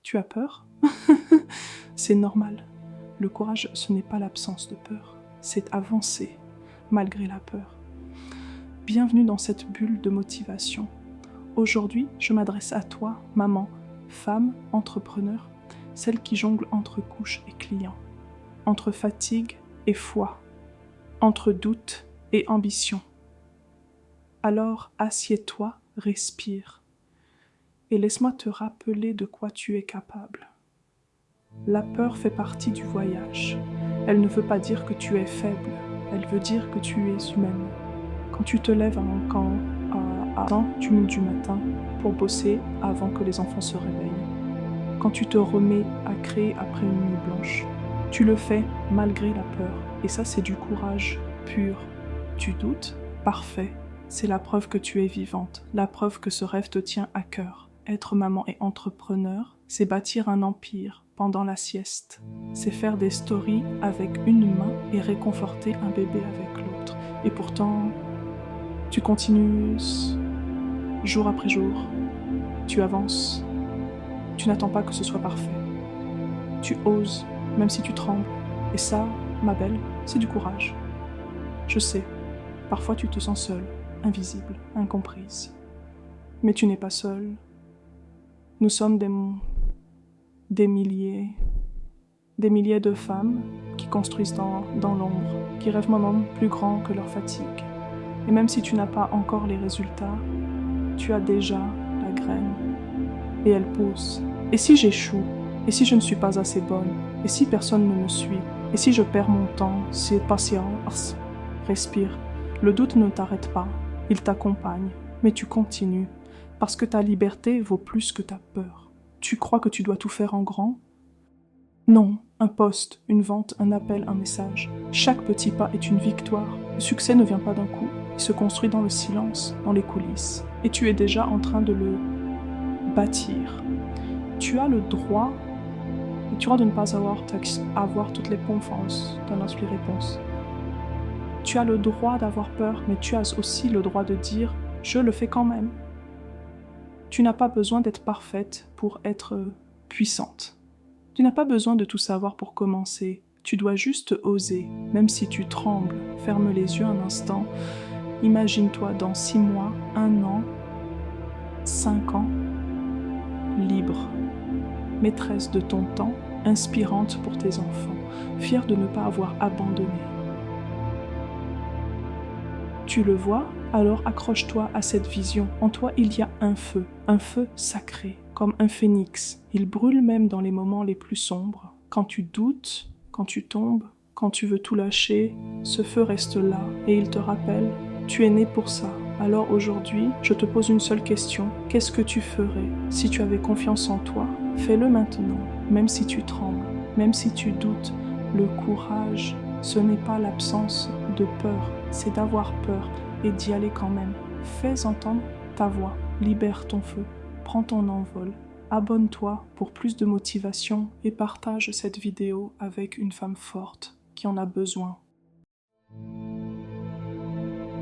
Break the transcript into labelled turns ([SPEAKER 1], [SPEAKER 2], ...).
[SPEAKER 1] Tu as peur? C'est normal. Le courage, ce n'est pas l'absence de peur, c'est avancer, malgré la peur. Bienvenue dans cette bulle de motivation. Aujourd'hui, je m'adresse à toi, maman, femme, entrepreneur, celle qui jongle entre couches et clients, entre fatigue et foi, entre doute et ambition. Alors, assieds-toi, respire, et laisse-moi te rappeler de quoi tu es capable. La peur fait partie du voyage. Elle ne veut pas dire que tu es faible, elle veut dire que tu es humaine. Quand tu te lèves à 20 minutes du matin pour bosser avant que les enfants se réveillent, quand tu te remets à créer après une nuit blanche, tu le fais malgré la peur. Et ça, c'est du courage pur. Tu doutes? Parfait. C'est la preuve que tu es vivante, la preuve que ce rêve te tient à cœur. Être maman et entrepreneur, c'est bâtir un empire pendant la sieste. C'est faire des stories avec une main et réconforter un bébé avec l'autre. Et pourtant, tu continues jour après jour. Tu avances. Tu n'attends pas que ce soit parfait. Tu oses, même si tu trembles. Et ça, ma belle, c'est du courage. Je sais, parfois tu te sens seule, invisible, incomprise. Mais tu n'es pas seule. Nous sommes des milliers de femmes qui construisent dans l'ombre, qui rêvent un monde plus grand que leur fatigue. Et même si tu n'as pas encore les résultats, tu as déjà la graine. Et elle pousse. Et si j'échoue? Et si je ne suis pas assez bonne? Et si personne ne me suit? Et si je perds mon temps? C'est patience. Respire. Le doute ne t'arrête pas. Il t'accompagne. Mais tu continues. Parce que ta liberté vaut plus que ta peur. Tu crois que tu dois tout faire en grand? Non, un post, une vente, un appel, un message. Chaque petit pas est une victoire. Le succès ne vient pas d'un coup. Il se construit dans le silence, dans les coulisses. Et tu es déjà en train de le bâtir. Tu as le droit, et tu as de ne pas avoir toutes les réponses dans notre réponse. Tu as le droit d'avoir peur, mais tu as aussi le droit de dire « je le fais quand même ». Tu n'as pas besoin d'être parfaite pour être puissante. Tu n'as pas besoin de tout savoir pour commencer. Tu dois juste oser, même si tu trembles. Ferme les yeux un instant. Imagine-toi dans 6 mois, 1 an, 5 ans, libre. Maîtresse de ton temps, inspirante pour tes enfants, fière de ne pas avoir abandonné. Tu le vois? Alors accroche-toi à cette vision. En toi, il y a un feu sacré, comme un phénix. Il brûle même dans les moments les plus sombres. Quand tu doutes, quand tu tombes, quand tu veux tout lâcher, ce feu reste là et il te rappelle, tu es né pour ça. Alors aujourd'hui, je te pose une seule question. Qu'est-ce que tu ferais si tu avais confiance en toi? Fais-le maintenant, même si tu trembles, même si tu doutes. Le courage, ce n'est pas l'absence de peur, c'est d'avoir peur et d'y aller quand même. Fais entendre ta voix, libère ton feu, prends ton envol. Abonne-toi pour plus de motivation et partage cette vidéo avec une femme forte qui en a besoin.